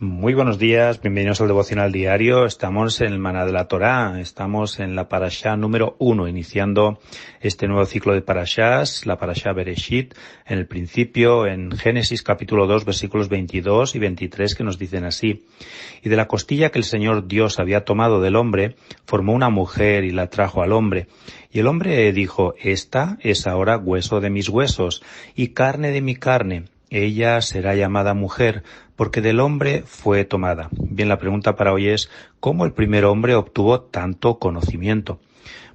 Muy buenos días, bienvenidos al Devocional Diario. Estamos en el Maná de la Torá, estamos en la Parashá número 1, iniciando este nuevo ciclo de Parashás, la Parashá Bereshit, en el principio, en Génesis capítulo 2, versículos 22 y 23, que nos dicen así: Y de la costilla que el Señor Dios había tomado del hombre, formó una mujer y la trajo al hombre. Y el hombre dijo: Esta es ahora hueso de mis huesos y carne de mi carne. Ella será llamada mujer, porque del hombre fue tomada. Bien, la pregunta para hoy es: ¿cómo el primer hombre obtuvo tanto conocimiento?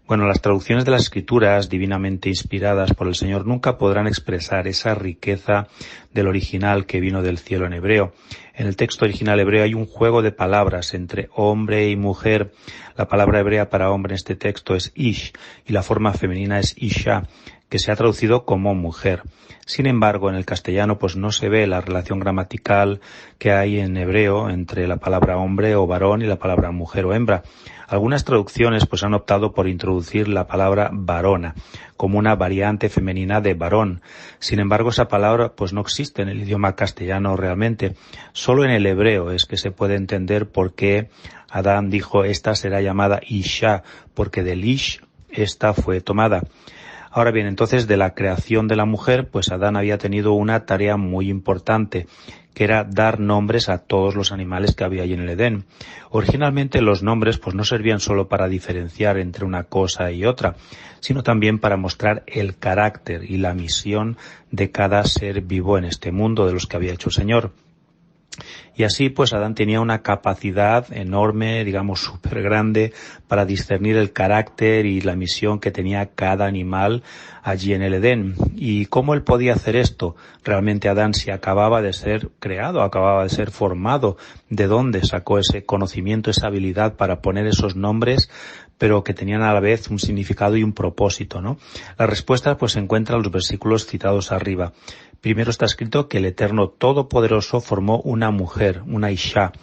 Bueno, las traducciones de las Escrituras divinamente inspiradas por el Señor nunca podrán expresar esa riqueza del original que vino del cielo en hebreo. En el texto original hebreo hay un juego de palabras entre hombre y mujer. La palabra hebrea para hombre en este texto es ish y la forma femenina es isha, que se ha traducido como mujer. Sin embargo, en el castellano pues no se ve la relación gramatical que hay en hebreo entre la palabra hombre o varón y la palabra mujer o hembra. Algunas traducciones pues han optado por introducir la palabra varona como una variante femenina de varón. Sin embargo, esa palabra pues no existe en el idioma castellano realmente. Solo en el hebreo es que se puede entender por qué Adán dijo: esta será llamada Isha, porque del Ish esta fue tomada. Ahora bien, entonces, de la creación de la mujer, pues Adán había tenido una tarea muy importante, que era dar nombres a todos los animales que había allí en el Edén. Originalmente los nombres pues no servían solo para diferenciar entre una cosa y otra, sino también para mostrar el carácter y la misión de cada ser vivo en este mundo de los que había hecho el Señor. Y así pues Adán tenía una capacidad enorme, digamos súper grande, para discernir el carácter y la misión que tenía cada animal allí en el Edén. ¿Y cómo él podía hacer esto? Realmente Adán, si acababa de ser creado, acababa de ser formado, ¿de dónde sacó ese conocimiento, esa habilidad para poner esos nombres, pero que tenían a la vez un significado y un propósito, ¿no? La respuesta pues se encuentra en los versículos citados arriba. Primero está escrito que el Eterno Todopoderoso formó una mujer, una Isha,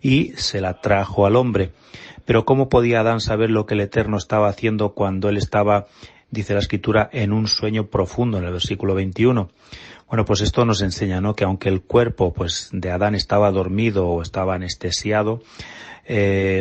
y se la trajo al hombre. Pero ¿cómo podía Adán saber lo que el Eterno estaba haciendo cuando él estaba, dice la Escritura, en un sueño profundo, en el versículo 21? Bueno, pues esto nos enseña, ¿no?, que aunque el cuerpo pues de Adán estaba dormido o estaba anestesiado,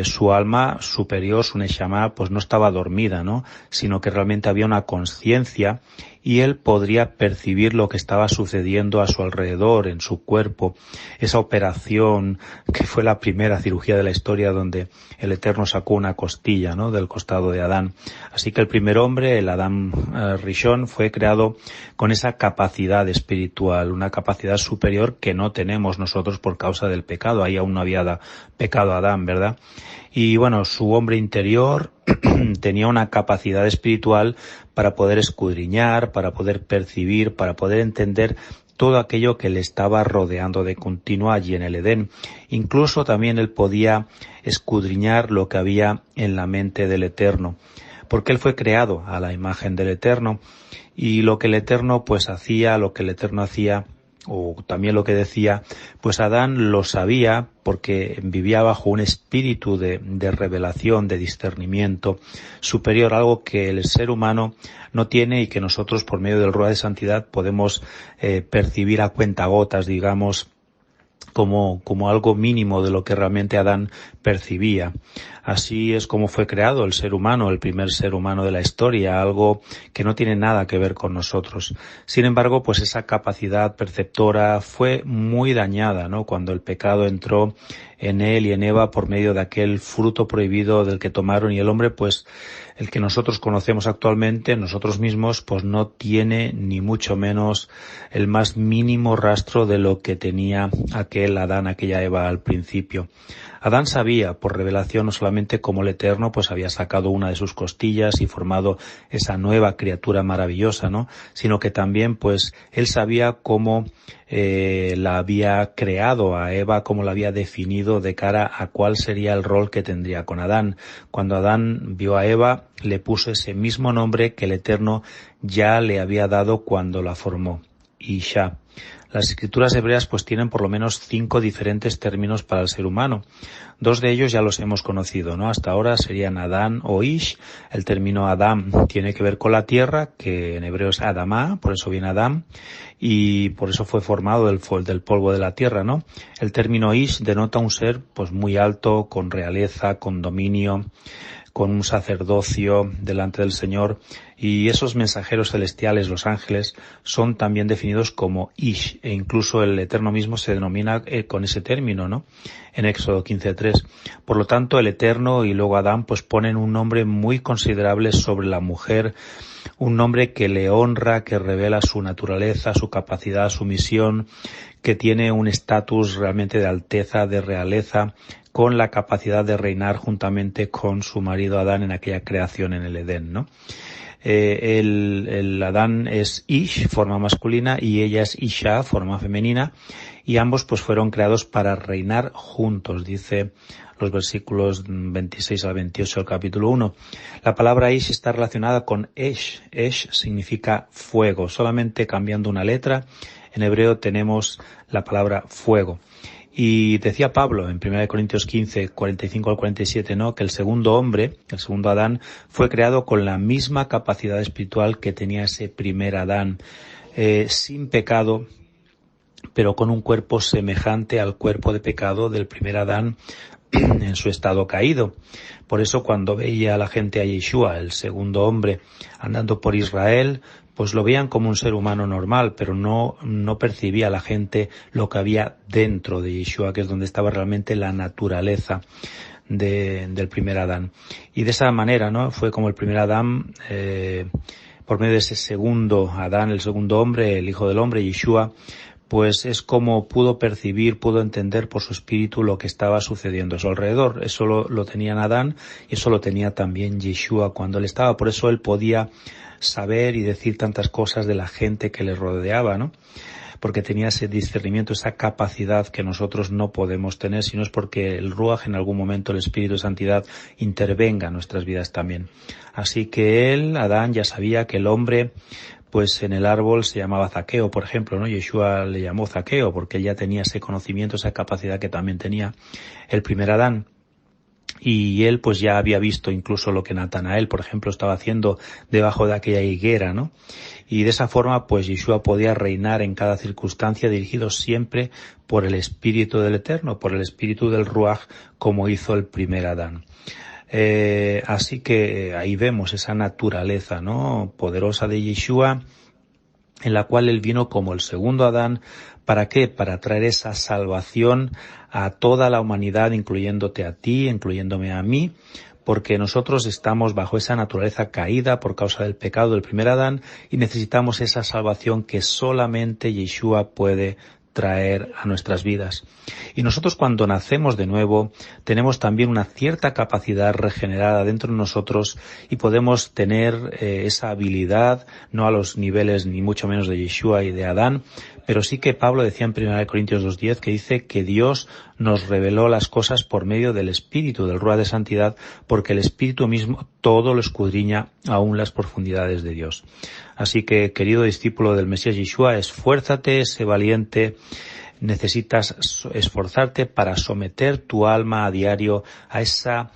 su alma superior, su neshama, pues no estaba dormida, ¿no?, sino que realmente había una conciencia y él podría percibir lo que estaba sucediendo a su alrededor, en su cuerpo. Esa operación que fue la primera cirugía de la historia, donde el Eterno sacó una costilla, ¿no?, del costado de Adán. Así que el primer hombre, el Adán Rishon, fue creado con esa capacidad espiritual, una capacidad superior que no tenemos nosotros por causa del pecado. Ahí aún no había pecado Adán, ¿verdad? Y bueno, su hombre interior tenía una capacidad espiritual para poder escudriñar, para poder percibir, para poder entender todo aquello que le estaba rodeando de continuo allí en el Edén. Incluso también él podía escudriñar lo que había en la mente del Eterno, porque él fue creado a la imagen del Eterno, y lo que el Eterno pues hacía, lo que el Eterno hacía, o también lo que decía, pues Adán lo sabía porque vivía bajo un espíritu de revelación, de discernimiento superior, algo que el ser humano no tiene y que nosotros por medio del Ruach de Santidad podemos percibir a cuentagotas, digamos, como algo mínimo de lo que realmente Adán percibía. Así es como fue creado el ser humano, el primer ser humano de la historia, algo que no tiene nada que ver con nosotros. Sin embargo, pues esa capacidad perceptora fue muy dañada, ¿no?, cuando el pecado entró en él y en Eva por medio de aquel fruto prohibido del que tomaron, y el hombre, pues el que nosotros conocemos actualmente, nosotros mismos, pues no tiene ni mucho menos el más mínimo rastro de lo que tenía aquel Adán, aquella Eva al principio. Adán sabía por revelación no solamente cómo el Eterno pues había sacado una de sus costillas y formado esa nueva criatura maravillosa, ¿no?, sino que también pues él sabía cómo la había creado a Eva, cómo la había definido de cara a cuál sería el rol que tendría con Adán. Cuando Adán vio a Eva, le puso ese mismo nombre que el Eterno ya le había dado cuando la formó: Isha. Las escrituras hebreas pues tienen por lo menos 5 diferentes términos para el ser humano. 2 de ellos ya los hemos conocido, ¿no? Hasta ahora serían Adán o Ish. El término Adam tiene que ver con la tierra, que en hebreo es Adamá, por eso viene Adam, y por eso fue formado del polvo de la tierra, ¿no? El término Ish denota un ser pues muy alto, con realeza, con dominio, con un sacerdocio delante del Señor, y esos mensajeros celestiales, los ángeles, son también definidos como Ish, e incluso el Eterno mismo se denomina con ese término, ¿no? En Éxodo 15:3. Por lo tanto, el Eterno y luego Adán pues ponen un nombre muy considerable sobre la mujer, un nombre que le honra, que revela su naturaleza, su capacidad, su misión, que tiene un estatus realmente de alteza, de realeza, con la capacidad de reinar juntamente con su marido Adán en aquella creación en el Edén, ¿no? El Adán es Ish, forma masculina, y ella es Isha, forma femenina, y ambos pues fueron creados para reinar juntos, dice los versículos 26 al 28 del capítulo 1. La palabra Ish está relacionada con Esh. Esh significa fuego. Solamente cambiando una letra, en hebreo tenemos la palabra fuego. Y decía Pablo en 1 Corintios 15, 45 al 47, ¿no? Que el segundo hombre, el segundo Adán, fue creado con la misma capacidad espiritual que tenía ese primer Adán, sin pecado, pero con un cuerpo semejante al cuerpo de pecado del primer Adán en su estado caído. Por eso cuando veía a la gente a Yeshua, el segundo hombre, andando por Israel, pues lo veían como un ser humano normal, pero no percibía la gente lo que había dentro de Yeshua, que es donde estaba realmente la naturaleza del primer Adán. Y de esa manera, ¿no? Fue como el primer Adán, por medio de ese segundo Adán, el segundo hombre, el Hijo del Hombre, Yeshua, pues es como pudo percibir, pudo entender por su espíritu lo que estaba sucediendo a su alrededor. Eso lo tenía Adán y eso lo tenía también Yeshua cuando él estaba. Por eso él podía saber y decir tantas cosas de la gente que le rodeaba, ¿no? Porque tenía ese discernimiento, esa capacidad que nosotros no podemos tener, si no es porque el Ruach, en algún momento el Espíritu de Santidad, intervenga en nuestras vidas también. Así que él, Adán, ya sabía que el hombre, pues en el árbol se llamaba Zaqueo, por ejemplo, ¿no? Yeshua le llamó Zaqueo porque él ya tenía ese conocimiento, esa capacidad que también tenía el primer Adán. Y él pues ya había visto incluso lo que Natanael, por ejemplo, estaba haciendo debajo de aquella higuera, ¿no? Y de esa forma pues Yeshua podía reinar en cada circunstancia, dirigido siempre por el Espíritu del Eterno, por el Espíritu del Ruach, como hizo el primer Adán. Así que ahí vemos esa naturaleza, ¿no? Poderosa de Yeshua, en la cual él vino como el segundo Adán. ¿Para qué? Para traer esa salvación a toda la humanidad, incluyéndote a ti, incluyéndome a mí, porque nosotros estamos bajo esa naturaleza caída por causa del pecado del primer Adán y necesitamos esa salvación que solamente Yeshua puede traer a nuestras vidas. Y nosotros cuando nacemos de nuevo tenemos también una cierta capacidad regenerada dentro de nosotros y podemos tener esa habilidad, no a los niveles ni mucho menos de Yeshua y de Adán, pero sí que Pablo decía en 1 Corintios 2:10 que dice que Dios nos reveló las cosas por medio del Espíritu, del Ruach de Santidad, porque el Espíritu mismo todo lo escudriña aún las profundidades de Dios. Así que, querido discípulo del Mesías Yeshua, esfuérzate, sé valiente. Necesitas esforzarte para someter tu alma a diario a esa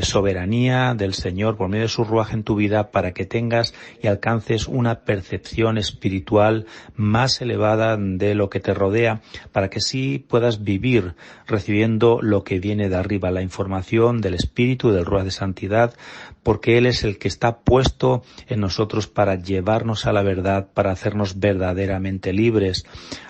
soberanía del Señor por medio de su Ruaj en tu vida, para que tengas y alcances una percepción espiritual más elevada de lo que te rodea, para que sí puedas vivir recibiendo lo que viene de arriba, la información del Espíritu, del Ruaj de Santidad, porque Él es el que está puesto en nosotros para llevarnos a la verdad, para hacernos verdaderamente libres.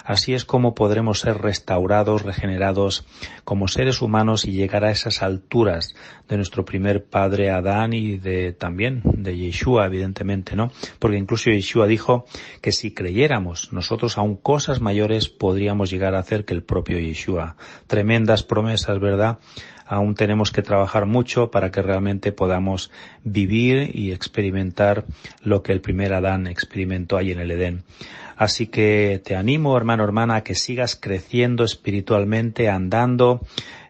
Así es como podremos ser restaurados, regenerados como seres humanos y llegar a esas alturas de nuestro primer padre Adán y también de Yeshua, evidentemente, ¿no? Porque incluso Yeshua dijo que si creyéramos nosotros aún cosas mayores podríamos llegar a hacer que el propio Yeshua. Tremendas promesas, ¿verdad? Aún tenemos que trabajar mucho para que realmente podamos vivir y experimentar lo que el primer Adán experimentó ahí en el Edén. Así que te animo, hermano, hermana, a que sigas creciendo espiritualmente, andando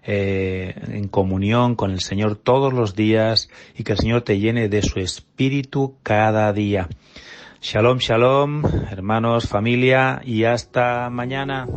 en comunión con el Señor todos los días y que el Señor te llene de su Espíritu cada día. Shalom, shalom, hermanos, familia, y hasta mañana.